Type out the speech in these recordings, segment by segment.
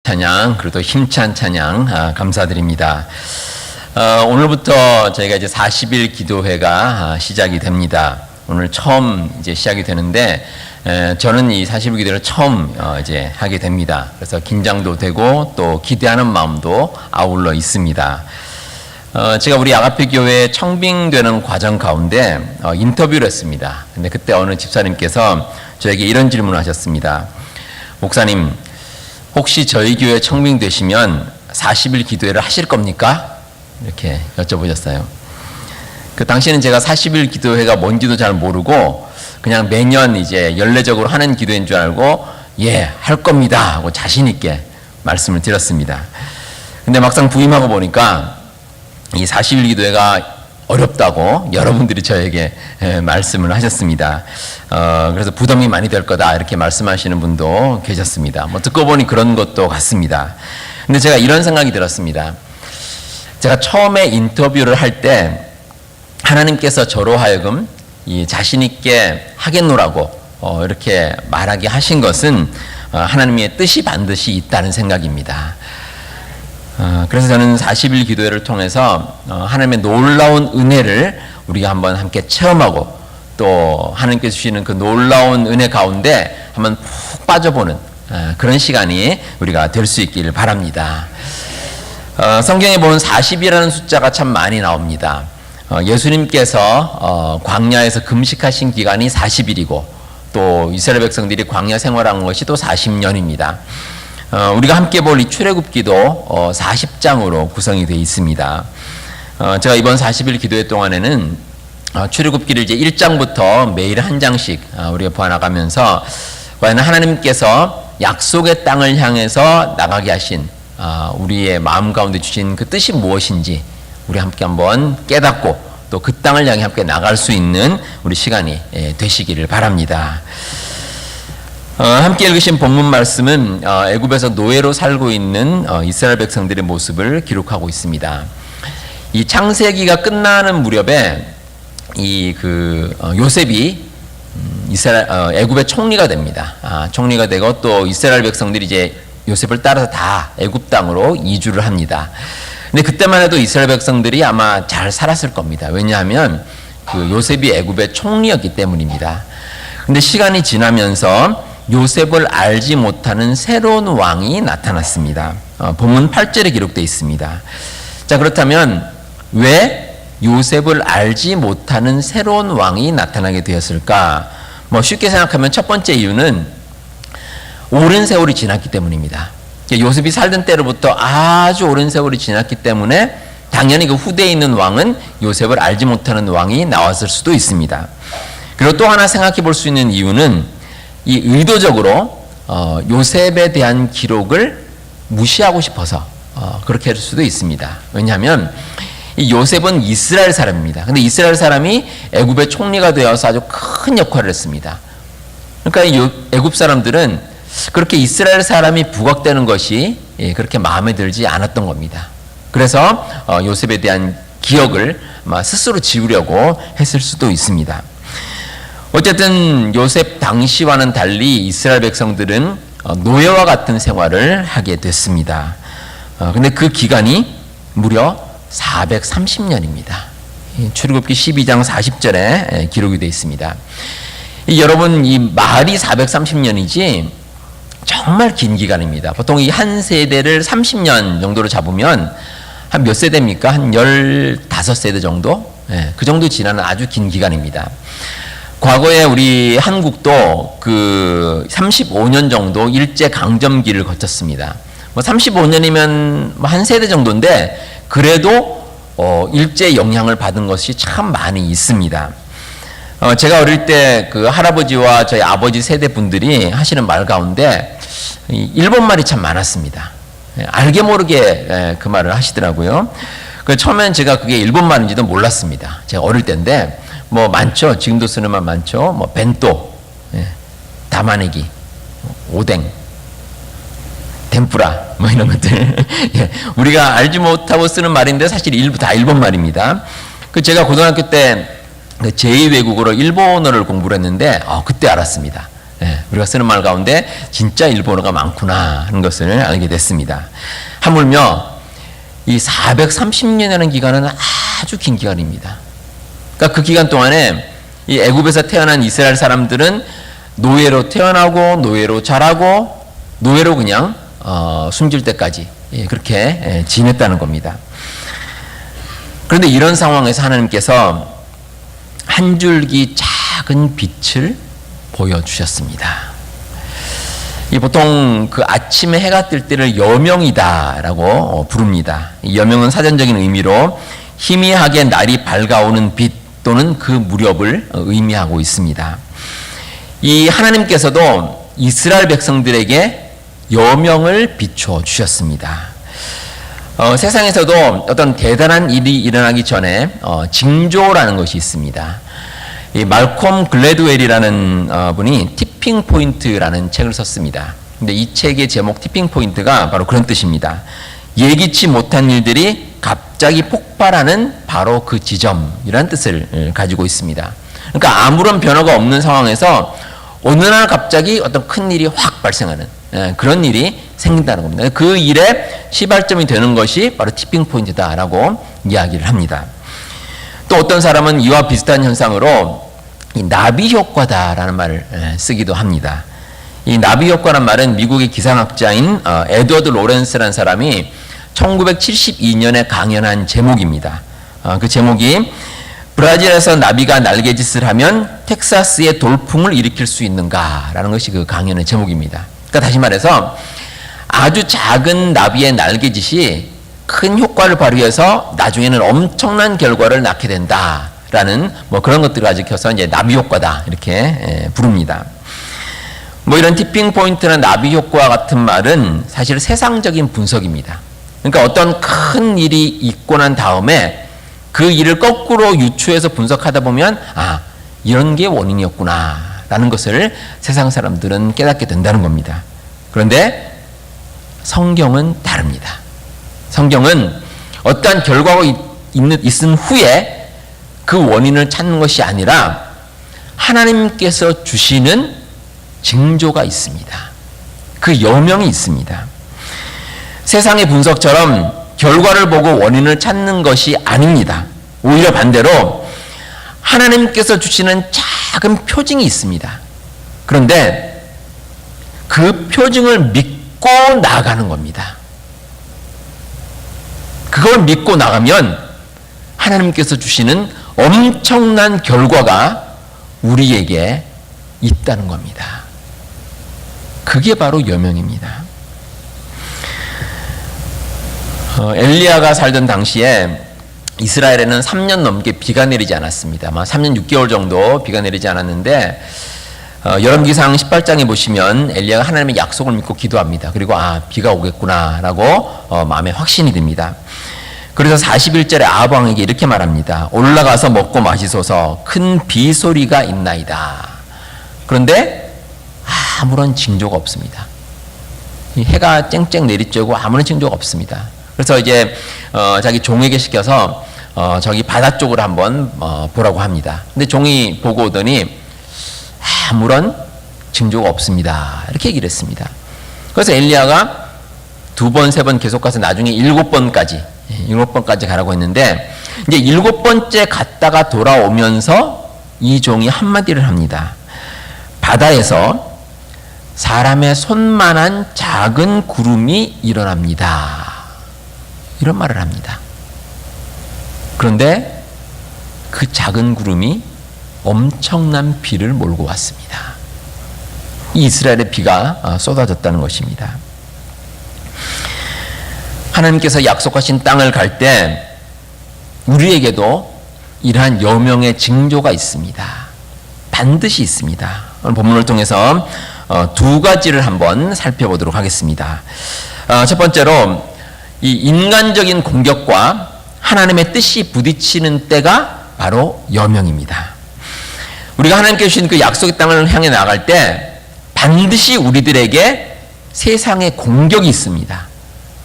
찬양, 그리고 또 힘찬 찬양 감사드립니다. 오늘부터 저희가 이제 40일 기도회가 시작이 됩니다. 오늘 처음 이제 시작이 되는데 저는 이 40일 기도를 처음 이제 하게 됩니다. 그래서 긴장도 되고 또 기대하는 마음도 아울러 있습니다. 제가 우리 아가페 교회 청빙되는 과정 가운데 인터뷰를 했습니다. 근데 그때 어느 집사님께서 저에게 이런 질문을 하셨습니다. 목사님, 혹시 저희 교회 청빙되시면 40일 기도회를 하실 겁니까? 이렇게 여쭤보셨어요. 그 당시에는 제가 40일 기도회가 뭔지도 잘 모르고 그냥 매년 이제 연례적으로 하는 기도회인 줄 알고 예, 할 겁니다 하고 자신 있게 말씀을 드렸습니다. 근데 막상 부임하고 보니까 이 40일 기도회가 어렵다고 여러분들이 저에게 말씀을 하셨습니다. 그래서 부담이 많이 될 거다 이렇게 말씀하시는 분도 계셨습니다. 뭐 듣고 보니 그런 것도 같습니다. 근데 제가 이런 생각이 들었습니다. 제가 처음에 인터뷰를 할 때 하나님께서 저로 하여금 이 자신 있게 하겠노라고 이렇게 말하게 하신 것은 하나님의 뜻이 반드시 있다는 생각입니다. 그래서 저는 40일 기도회를 통해서 하나님의 놀라운 은혜를 우리가 한번 함께 체험하고 또 하나님께서 주시는 그 놀라운 은혜 가운데 한번 푹 빠져보는 그런 시간이 우리가 될 수 있기를 바랍니다. 성경에 보면 40이라는 숫자가 참 많이 나옵니다. 예수님께서 광야에서 금식하신 기간이 40일이고 또 이스라엘 백성들이 광야 생활한 것이 또 40년입니다. 우리가 함께 볼 이 출애굽기도 40장으로 구성이 되어 있습니다. 제가 이번 40일 기도회 동안에는 출애굽기를 이제 1장부터 매일 한 장씩 우리가 보아나가면서 과연 하나님께서 약속의 땅을 향해서 나가게 하신 우리의 마음 가운데 주신 그 뜻이 무엇인지 우리 함께 한번 깨닫고 또 그 땅을 향해 함께 나갈 수 있는 우리 시간이 되시기를 바랍니다. 함께 읽으신 본문 말씀은 애굽에서 노예로 살고 있는 이스라엘 백성들의 모습을 기록하고 있습니다. 이 창세기가 끝나는 무렵에 요셉이 애굽의 총리가 됩니다. 총리가 되고 또 이스라엘 백성들이 이제 요셉을 따라서 다 애굽 땅으로 이주를 합니다. 근데 그때만 해도 이스라엘 백성들이 아마 잘 살았을 겁니다. 왜냐하면 그 요셉이 애굽의 총리였기 때문입니다. 근데 시간이 지나면서 요셉을 알지 못하는 새로운 왕이 나타났습니다. 본문 8절에 기록되어 있습니다. 자, 그렇다면 왜 요셉을 알지 못하는 새로운 왕이 나타나게 되었을까? 쉽게 생각하면 첫 번째 이유는 오랜 세월이 지났기 때문입니다. 요셉이 살던 때로부터 아주 오랜 세월이 지났기 때문에 당연히 그 후대에 있는 왕은 요셉을 알지 못하는 왕이 나왔을 수도 있습니다. 그리고 또 하나 생각해 볼 수 있는 이유는 이 의도적으로 요셉에 대한 기록을 무시하고 싶어서 그렇게 할 수도 있습니다. 왜냐하면 이 요셉은 이스라엘 사람입니다. 근데 이스라엘 사람이 애굽의 총리가 되어서 아주 큰 역할을 했습니다. 그러니까 애굽 사람들은 그렇게 이스라엘 사람이 부각되는 것이 그렇게 마음에 들지 않았던 겁니다. 그래서 요셉에 대한 기억을 스스로 지우려고 했을 수도 있습니다. 어쨌든 요셉 당시와는 달리 이스라엘 백성들은 노예와 같은 생활을 하게 됐습니다. 근데 그 기간이 무려 430년입니다. 출애굽기 12장 40절에 기록이 되어 있습니다. 여러분, 이 말이 430년이지 정말 긴 기간입니다. 보통 이 한 세대를 30년 정도로 잡으면 한 몇 세대입니까? 한 15세대 정도? 그 정도 지나는 아주 긴 기간입니다. 과거에 우리 한국도 그 35년 정도 일제 강점기를 거쳤습니다. 35년이면 한 세대 정도인데 그래도 일제 영향을 받은 것이 참 많이 있습니다. 제가 어릴 때 그 할아버지와 저희 아버지 세대 분들이 하시는 말 가운데 일본 말이 참 많았습니다. 알게 모르게 그 말을 하시더라고요. 처음엔 제가 그게 일본 말인지도 몰랐습니다. 제가 어릴 때인데 많죠. 지금도 쓰는 말 많죠. 벤또, 다마네기, 오뎅, 덴푸라 이런 것들 우리가 알지 못하고 쓰는 말인데 사실 다 일본 말입니다. 제가 고등학교 때 제2외국어로 일본어를 공부를 했는데 그때 알았습니다. 우리가 쓰는 말 가운데 진짜 일본어가 많구나 하는 것을 알게 됐습니다. 하물며 이 430년이라는 기간은 아주 긴 기간입니다. 그러니까 그 기간 동안에 이 애굽에서 태어난 이스라엘 사람들은 노예로 태어나고 노예로 자라고 노예로 그냥 숨질 때까지 그렇게 지냈다는 겁니다. 그런데 이런 상황에서 하나님께서 한 줄기 작은 빛을 보여주셨습니다. 보통 그 아침에 해가 뜰 때를 여명이다라고 부릅니다. 이 여명은 사전적인 의미로 희미하게 날이 밝아오는 빛 또는 그 무렵을 의미하고 있습니다. 이 하나님께서도 이스라엘 백성들에게 여명을 비춰 주셨습니다. 세상에서도 어떤 대단한 일이 일어나기 전에 징조라는 것이 있습니다. 이 말콤 글래드웰이라는 분이 티핑 포인트라는 책을 썼습니다. 근데 이 책의 제목 티핑 포인트가 바로 그런 뜻입니다. 예기치 못한 일들이 갑자기 폭발하는 바로 그 지점이라는 뜻을 가지고 있습니다. 그러니까 아무런 변화가 없는 상황에서 어느 날 갑자기 어떤 큰 일이 확 발생하는 그런 일이 생긴다는 겁니다. 그 일의 시발점이 되는 것이 바로 티핑 포인트다라고 이야기를 합니다. 또 어떤 사람은 이와 비슷한 현상으로 이 나비 효과다라는 말을 쓰기도 합니다. 이 나비 효과란 말은 미국의 기상학자인 에드워드 로렌스라는 사람이 1972년에 강연한 제목입니다. 그 제목이 브라질에서 나비가 날개짓을 하면 텍사스의 돌풍을 일으킬 수 있는가라는 것이 그 강연의 제목입니다. 그러니까 다시 말해서 아주 작은 나비의 날개짓이 큰 효과를 발휘해서 나중에는 엄청난 결과를 낳게 된다라는 그런 것들을 가지고서 이제 나비 효과다 이렇게 부릅니다. 이런 티핑 포인트나 나비 효과 같은 말은 사실 세상적인 분석입니다. 그러니까 어떤 큰 일이 있고 난 다음에 그 일을 거꾸로 유추해서 분석하다 보면 이런 게 원인이었구나라는 것을 세상 사람들은 깨닫게 된다는 겁니다. 그런데 성경은 다릅니다. 성경은 어떠한 결과가 있은 후에 그 원인을 찾는 것이 아니라 하나님께서 주시는 징조가 있습니다. 그 여명이 있습니다. 세상의 분석처럼 결과를 보고 원인을 찾는 것이 아닙니다. 오히려 반대로 하나님께서 주시는 작은 표징이 있습니다. 그런데 그 표징을 믿고 나아가는 겁니다. 그걸 믿고 나가면 하나님께서 주시는 엄청난 결과가 우리에게 있다는 겁니다. 그게 바로 여명입니다. 엘리야가 살던 당시에 이스라엘에는 3년 넘게 비가 내리지 않았습니다. 아마 3년 6개월 정도 비가 내리지 않았는데 열왕기상 18장에 보시면 엘리야가 하나님의 약속을 믿고 기도합니다. 그리고 비가 오겠구나라고 마음에 확신이 듭니다. 그래서 41절에 아합 왕에게 이렇게 말합니다. 올라가서 먹고 마시소서 큰 비 소리가 있나이다. 그런데 아무런 징조가 없습니다. 해가 쨍쨍 내리쬐고 아무런 징조가 없습니다. 그래서 이제 자기 종에게 시켜서 저기 바다 쪽으로 한번 보라고 합니다. 근데 종이 보고 오더니 아무런 징조가 없습니다. 이렇게 얘기를 했습니다. 그래서 엘리야가 2번, 3번 계속 가서 나중에 7번까지 가라고 했는데 이제 7번째 갔다가 돌아오면서 이 종이 한마디를 합니다. 바다에서 사람의 손만한 작은 구름이 일어납니다. 이런 말을 합니다. 그런데 그 작은 구름이 엄청난 비를 몰고 왔습니다. 이스라엘의 비가 쏟아졌다는 것입니다. 하나님께서 약속하신 땅을 갈 때 우리에게도 이러한 여명의 징조가 있습니다. 반드시 있습니다. 오늘 본문을 통해서 2가지를 한번 살펴보도록 하겠습니다. 첫 번째로 이 인간적인 공격과 하나님의 뜻이 부딪히는 때가 바로 여명입니다. 우리가 하나님께 주신 그 약속의 땅을 향해 나갈 때 반드시 우리들에게 세상의 공격이 있습니다.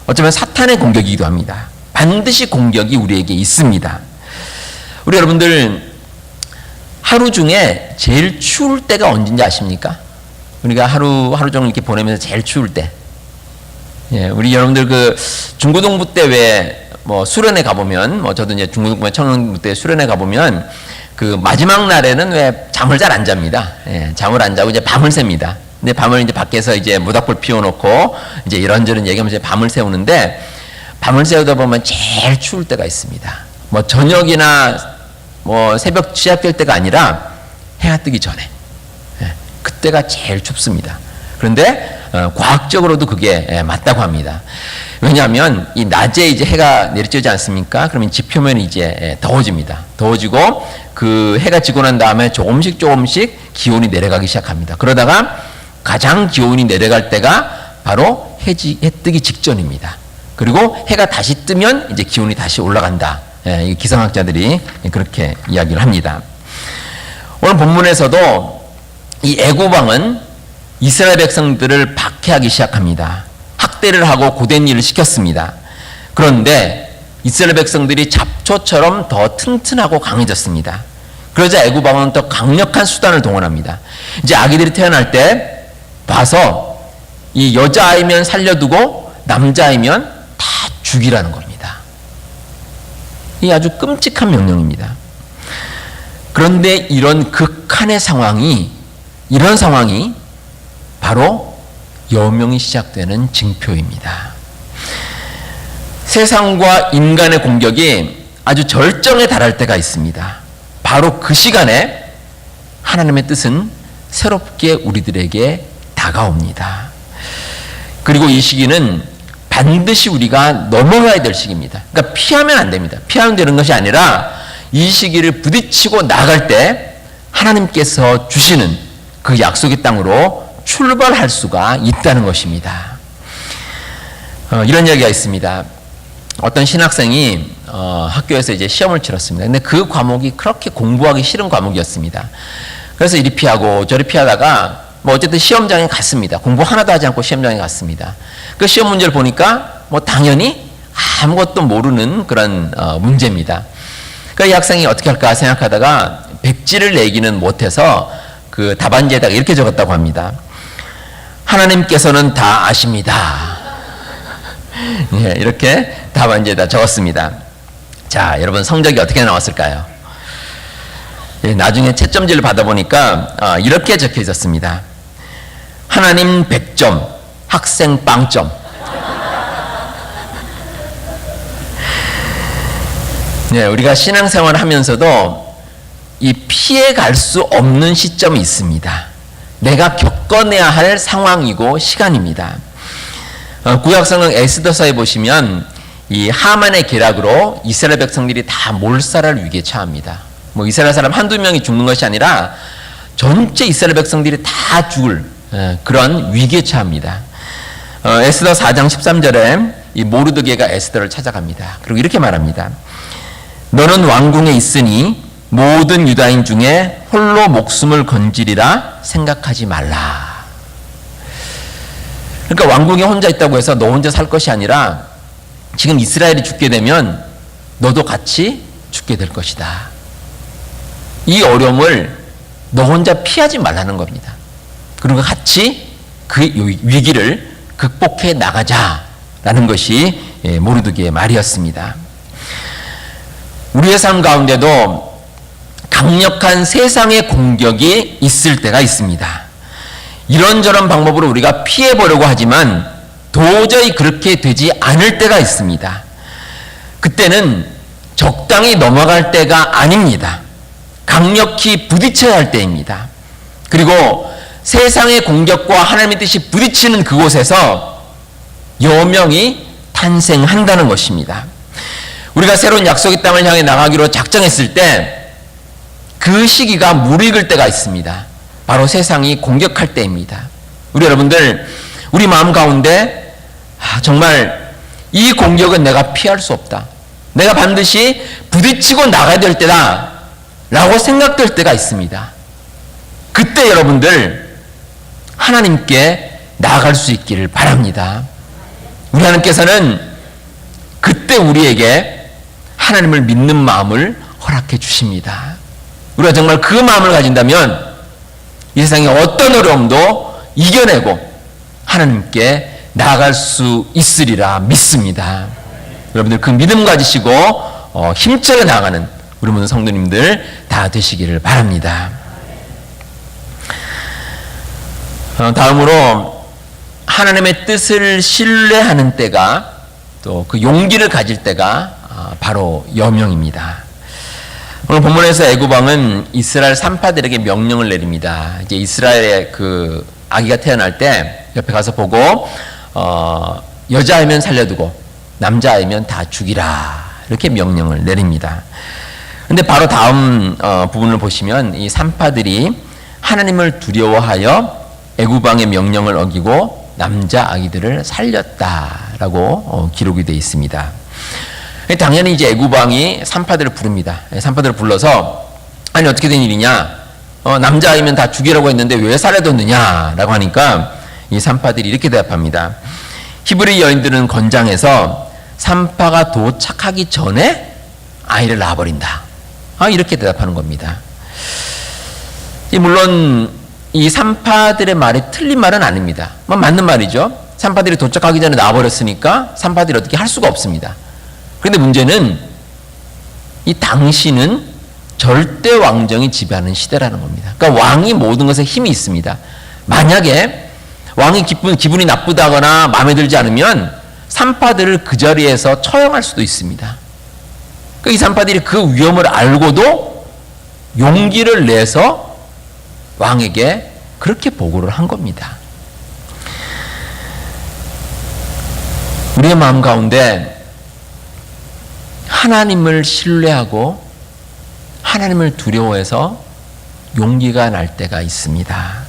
어쩌면 사탄의 공격이기도 합니다. 반드시 공격이 우리에게 있습니다. 우리 여러분들 하루 중에 제일 추울 때가 언제인지 아십니까? 우리가 하루 종일 이렇게 보내면서 제일 추울 때. 예, 우리 여러분들 그 중고등부 때 왜 뭐 수련회 가보면, 뭐 저도 이제 중고등부 청년부 때 수련회 가보면 그 마지막 날에는 왜 잠을 잘 안 잡니다. 예, 잠을 안 자고 이제 밤을 셉니다. 근데 밤을 이제 밖에서 이제 모닥불 피워놓고 이제 이런저런 얘기하면서 밤을 새우는데, 밤을 새우다 보면 제일 추울 때가 있습니다. 뭐 저녁이나 뭐 새벽 시작될 때가 아니라 해가 뜨기 전에, 예, 그때가 제일 춥습니다. 그런데 과학적으로도 그게 맞다고 합니다. 왜냐하면 이 낮에 이제 해가 내리쬐지 않습니까? 그러면 지표면이 이제 더워집니다. 더워지고 그 해가 지고 난 다음에 조금씩 기온이 내려가기 시작합니다. 그러다가 가장 기온이 내려갈 때가 바로 해 뜨기 직전입니다. 그리고 해가 다시 뜨면 이제 기온이 다시 올라간다. 예, 기상학자들이 그렇게 이야기를 합니다. 오늘 본문에서도 이 애굽왕은 이스라엘 백성들을 박해하기 시작합니다. 학대를 하고 고된 일을 시켰습니다. 그런데 이스라엘 백성들이 잡초처럼 더 튼튼하고 강해졌습니다. 그러자 애굽 왕은 더 강력한 수단을 동원합니다. 이제 아기들이 태어날 때 봐서 이 여자아이면 살려두고 남자아이면 다 죽이라는 겁니다. 이 아주 끔찍한 명령입니다. 그런데 이런 극한의 상황이 바로 여명이 시작되는 징표입니다. 세상과 인간의 공격이 아주 절정에 달할 때가 있습니다. 바로 그 시간에 하나님의 뜻은 새롭게 우리들에게 다가옵니다. 그리고 이 시기는 반드시 우리가 넘어가야 될 시기입니다. 그러니까 피하면 안 됩니다. 피하면 되는 것이 아니라 이 시기를 부딪히고 나갈 때 하나님께서 주시는 그 약속의 땅으로 출발할 수가 있다는 것입니다. 이런 이야기가 있습니다. 어떤 신학생이 학교에서 이제 시험을 치렀습니다. 근데 그 과목이 그렇게 공부하기 싫은 과목이었습니다. 그래서 이리 피하고 저리 피하다가 뭐 어쨌든 시험장에 갔습니다. 공부 하나도 하지 않고 시험장에 갔습니다. 그 시험 문제를 보니까 뭐 당연히 아무것도 모르는 그런 문제입니다. 그러니까 이 학생이 어떻게 할까 생각하다가 백지를 내기는 못해서 그 답안지에다가 이렇게 적었다고 합니다. 하나님께서는 다 아십니다. 예, 이렇게 답안지에다 적었습니다. 자, 여러분 성적이 어떻게 나왔을까요? 예, 나중에 채점지를 받아보니까 이렇게 적혀 있었습니다. 하나님 100점, 학생 0점. 예, 우리가 신앙생활을 하면서도 이 피해갈 수 없는 시점이 있습니다. 내가 겪어내야 할 상황이고 시간입니다. 구약성경 에스더서에 보시면 이 하만의 계략으로 이스라엘 백성들이 다 몰살할 위기에 처합니다. 뭐 이스라엘 사람 한두 명이 죽는 것이 아니라 전체 이스라엘 백성들이 다 죽을 그런 위기에 처합니다. 에스더 4장 13절에 이 모르드게가 에스더를 찾아갑니다. 그리고 이렇게 말합니다. 너는 왕궁에 있으니 모든 유다인 중에 홀로 목숨을 건지리라 생각하지 말라. 그러니까 왕궁에 혼자 있다고 해서 너 혼자 살 것이 아니라 지금 이스라엘이 죽게 되면 너도 같이 죽게 될 것이다. 이 어려움을 너 혼자 피하지 말라는 겁니다. 그리고 같이 그 위기를 극복해 나가자라는 것이 모르드게의 말이었습니다. 우리의 삶 가운데도 강력한 세상의 공격이 있을 때가 있습니다. 이런저런 방법으로 우리가 피해보려고 하지만 도저히 그렇게 되지 않을 때가 있습니다. 그때는 적당히 넘어갈 때가 아닙니다. 강력히 부딪혀야 할 때입니다. 그리고 세상의 공격과 하나님의 뜻이 부딪히는 그곳에서 여명이 탄생한다는 것입니다. 우리가 새로운 약속의 땅을 향해 나가기로 작정했을 때 그 시기가 무르익을 때가 있습니다. 바로 세상이 공격할 때입니다. 우리 여러분들, 우리 마음 가운데 정말 이 공격은 내가 피할 수 없다. 내가 반드시 부딪히고 나가야 될 때다 라고 생각될 때가 있습니다. 그때 여러분들 하나님께 나아갈 수 있기를 바랍니다. 우리 하나님께서는 그때 우리에게 하나님을 믿는 마음을 허락해 주십니다. 우리가 정말 그 마음을 가진다면 이 세상의 어떤 어려움도 이겨내고 하나님께 나아갈 수 있으리라 믿습니다. 여러분들 그 믿음 가지시고 힘차게 나아가는 우리 모든 성도님들 다 되시기를 바랍니다. 다음으로 하나님의 뜻을 신뢰하는 때가 또 그 용기를 가질 때가 바로 여명입니다. 오늘 본문에서 애굽왕은 이스라엘 산파들에게 명령을 내립니다. 이제 이스라엘의 그 아기가 태어날 때 옆에 가서 보고 여자아이면 살려두고 남자아이면 다 죽이라 이렇게 명령을 내립니다. 근데 바로 다음 부분을 보시면 이 산파들이 하나님을 두려워하여 애굽왕의 명령을 어기고 남자 아기들을 살렸다라고 기록이 되어 있습니다. 당연히 이제 애굽왕이 산파들을 부릅니다. 산파들을 불러서 아니 어떻게 된 일이냐? 남자아이면 다 죽이라고 했는데 왜 살려뒀느냐라고 하니까 이 산파들이 이렇게 대답합니다. 히브리 여인들은 건장해서 산파가 도착하기 전에 아이를 낳아버린다. 이렇게 대답하는 겁니다. 물론 이 산파들의 말이 틀린 말은 아닙니다. 맞는 말이죠. 산파들이 도착하기 전에 낳아버렸으니까 산파들이 어떻게 할 수가 없습니다. 그런데 문제는 이 당시는 절대 왕정이 지배하는 시대라는 겁니다. 그러니까 왕이 모든 것에 힘이 있습니다. 만약에 왕이 기분이 나쁘다거나 마음에 들지 않으면 산파들을 그 자리에서 처형할 수도 있습니다. 그러니까 이 산파들이 그 위험을 알고도 용기를 내서 왕에게 그렇게 보고를 한 겁니다. 우리의 마음 가운데 하나님을 신뢰하고 하나님을 두려워해서 용기가 날 때가 있습니다.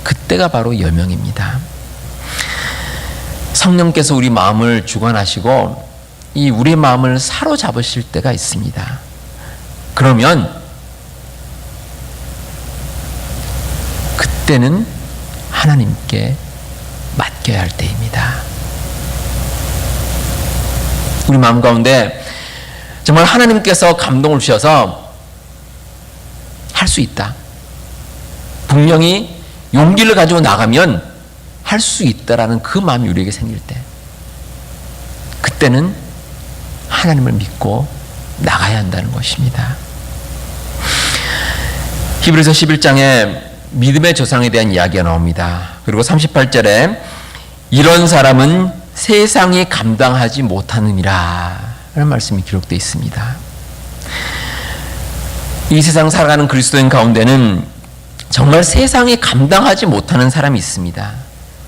그때가 바로 여명입니다. 성령께서 우리 마음을 주관하시고 이 우리의 마음을 사로잡으실 때가 있습니다. 그러면 그때는 하나님께 맡겨야 할 때입니다. 우리 마음 가운데 정말 하나님께서 감동을 주셔서 할 수 있다. 분명히 용기를 가지고 나가면 할 수 있다라는 그 마음이 우리에게 생길 때, 그때는 하나님을 믿고 나가야 한다는 것입니다. 히브리서 11장에 믿음의 조상에 대한 이야기가 나옵니다. 그리고 38절에 이런 사람은 세상이 감당하지 못하느니라 라는 말씀이 기록되어 있습니다. 이 세상 살아가는 그리스도인 가운데는 정말 세상이 감당하지 못하는 사람이 있습니다.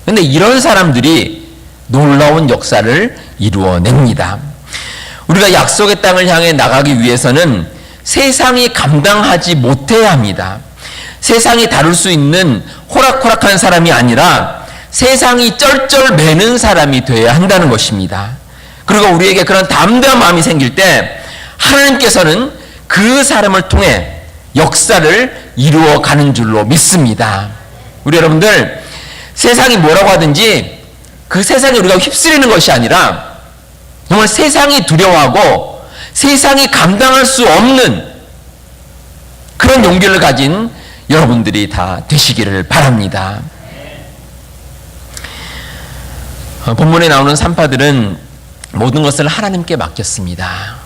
그런데 이런 사람들이 놀라운 역사를 이루어냅니다. 우리가 약속의 땅을 향해 나가기 위해서는 세상이 감당하지 못해야 합니다. 세상이 다룰 수 있는 호락호락한 사람이 아니라 세상이 쩔쩔 매는 사람이 되어야 한다는 것입니다. 그리고 우리에게 그런 담대한 마음이 생길 때 하나님께서는 그 사람을 통해 역사를 이루어가는 줄로 믿습니다. 우리 여러분들, 세상이 뭐라고 하든지 그 세상에 우리가 휩쓸리는 것이 아니라 정말 세상이 두려워하고 세상이 감당할 수 없는 그런 용기를 가진 여러분들이 다 되시기를 바랍니다. 본문에 나오는 산파들은 모든 것을 하나님께 맡겼습니다.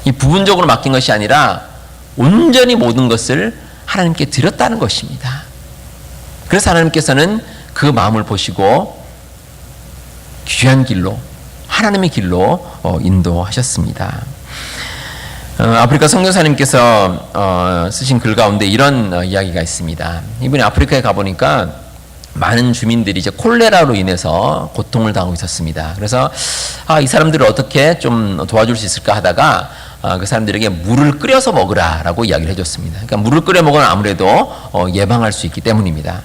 이 부분적으로 맡긴 것이 아니라 온전히 모든 것을 하나님께 드렸다는 것입니다. 그래서 하나님께서는 그 마음을 보시고 귀한 길로, 하나님의 길로 인도하셨습니다. 아프리카 선교사님께서 쓰신 글 가운데 이런 이야기가 있습니다. 이분이 아프리카에 가보니까 많은 주민들이 이제 콜레라로 인해서 고통을 당하고 있었습니다. 그래서 이 사람들을 어떻게 좀 도와줄 수 있을까 하다가 그 사람들에게 물을 끓여서 먹으라라고 이야기를 해줬습니다. 그러니까 물을 끓여 먹으면 아무래도 예방할 수 있기 때문입니다.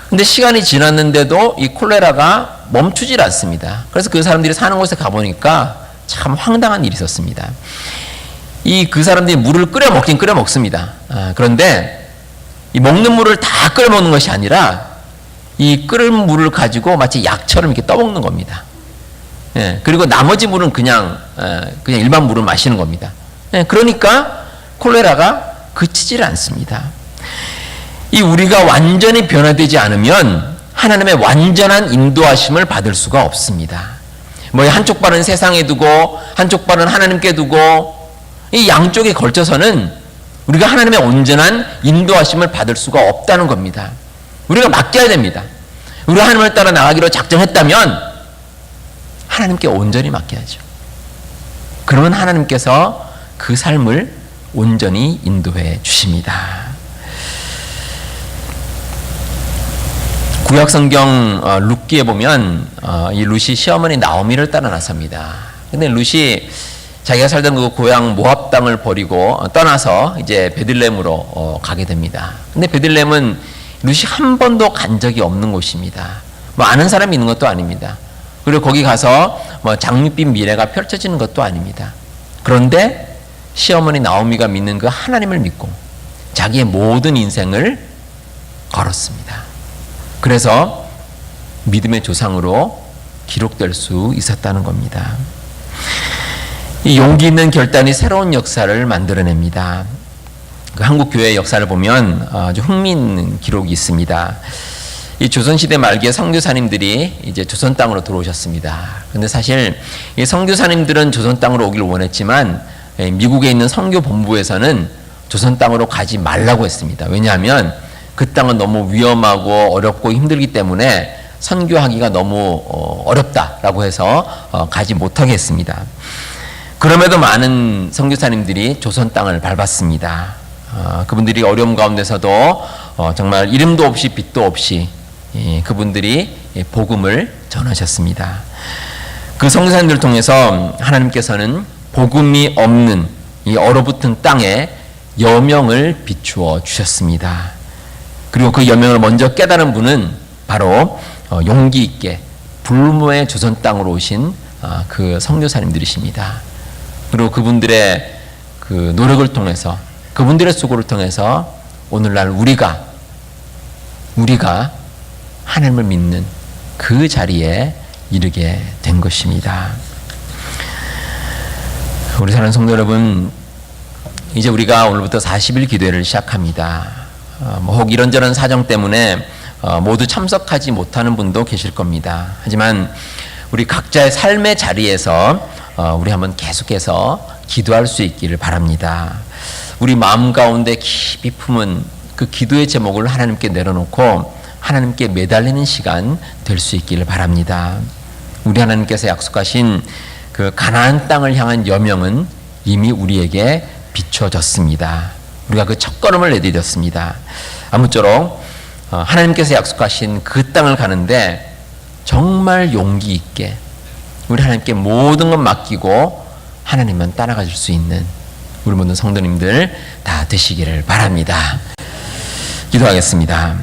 근데 시간이 지났는데도 이 콜레라가 멈추질 않습니다. 그래서 그 사람들이 사는 곳에 가보니까 참 황당한 일이 있었습니다. 그 사람들이 물을 끓여 먹긴 끓여 먹습니다. 그런데 이 먹는 물을 다 끓여 먹는 것이 아니라 이 끓은 물을 가지고 마치 약처럼 이렇게 떠먹는 겁니다. 그리고 나머지 물은 그냥 일반 물을 마시는 겁니다. 그러니까 콜레라가 그치질 않습니다. 이 우리가 완전히 변화되지 않으면 하나님의 완전한 인도하심을 받을 수가 없습니다. 뭐 한쪽 발은 세상에 두고 한쪽 발은 하나님께 두고 이 양쪽에 걸쳐서는 우리가 하나님의 온전한 인도하심을 받을 수가 없다는 겁니다. 우리가 맡겨야 됩니다. 우리가 하나님을 따라 나가기로 작정했다면 하나님께 온전히 맡겨야죠. 그러면 하나님께서 그 삶을 온전히 인도해 주십니다. 구약성경 룻기에 보면 이 룻이 시어머니 나오미를 따라 나섭니다. 근데 룻이 자기가 살던 그 고향 모압 땅을 버리고 떠나서 이제 베들레헴으로 가게 됩니다. 근데 베들레헴은 룻이 한 번도 간 적이 없는 곳입니다. 뭐 아는 사람이 있는 것도 아닙니다. 그리고 거기 가서 뭐 장밋빛 미래가 펼쳐지는 것도 아닙니다. 그런데 시어머니 나오미가 믿는 그 하나님을 믿고 자기의 모든 인생을 걸었습니다. 그래서 믿음의 조상으로 기록될 수 있었다는 겁니다. 이 용기 있는 결단이 새로운 역사를 만들어냅니다. 그 한국 교회의 역사를 보면 아주 흥미있는 기록이 있습니다. 이 조선시대 말기에 선교사님들이 이제 조선 땅으로 들어오셨습니다. 근데 사실 이 선교사님들은 조선 땅으로 오길 원했지만 미국에 있는 선교 본부에서는 조선 땅으로 가지 말라고 했습니다. 왜냐하면 그 땅은 너무 위험하고 어렵고 힘들기 때문에 선교하기가 너무 어렵다라고 해서 가지 못하게 했습니다. 그럼에도 많은 선교사님들이 조선 땅을 밟았습니다. 그분들이 어려움 가운데서도 정말 이름도 없이 빛도 없이 그분들이 복음을 전하셨습니다. 그 선교사님들을 통해서 하나님께서는 복음이 없는 이 얼어붙은 땅에 여명을 비추어 주셨습니다. 그리고 그 여명을 먼저 깨달은 분은 바로 용기 있게 불모의 조선 땅으로 오신 그 선교사님들이십니다. 그리고 그분들의 그 노력을 통해서 그분들의 수고를 통해서 오늘날 우리가 하나님을 믿는 그 자리에 이르게 된 것입니다. 우리 사랑하는 성도 여러분, 이제 우리가 오늘부터 40일 기도회를 시작합니다. 혹 이런저런 사정 때문에 모두 참석하지 못하는 분도 계실 겁니다. 하지만 우리 각자의 삶의 자리에서 우리 한번 계속해서 기도할 수 있기를 바랍니다. 우리 마음 가운데 깊이 품은 그 기도의 제목을 하나님께 내려놓고 하나님께 매달리는 시간 될 수 있기를 바랍니다. 우리 하나님께서 약속하신 그 가나안 땅을 향한 여명은 이미 우리에게 비춰졌습니다. 우리가 그 첫걸음을 내디뎠습니다. 아무쪼록 하나님께서 약속하신 그 땅을 가는데 정말 용기 있게 우리 하나님께 모든 것 맡기고 하나님만 따라가 줄 수 있는 우리 모든 성도님들 다 되시기를 바랍니다. 기도하겠습니다.